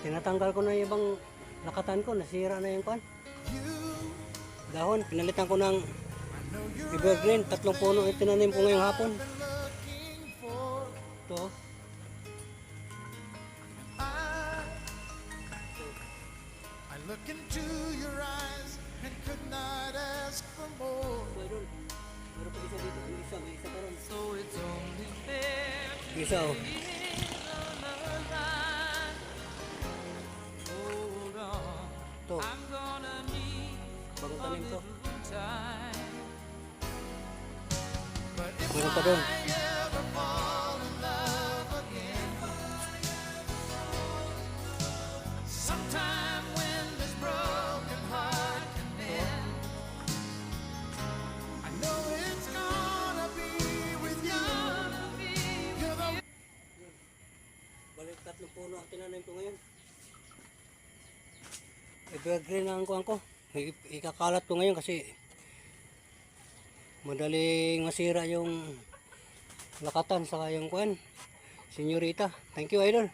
Tinatanggal ko na yung ibang lakatan ko, nasira na yung kwan. Dahon, pinalitan ko ng evergreen, 3 puno yung tinanim ko ngayong hapon. Ito. I look into your eyes and could not ask for more. Meron pa isa dito, may isa pa ron. So it's only fair Isa oh. hold on. Ito, I'm gonna need bagong tanim to. time. But if Meron pa doon. I ever fall in love again, sometime when this broken heart can mend, I know it's gonna be with you. You're the Balik 3 puno ang tinanim ko ngayon. Evergreen ang kuhan ko. Ikakalat ko ngayon kasi madaling masira yung lakatan saka yung kuhan. Senyorita. Thank you, idol.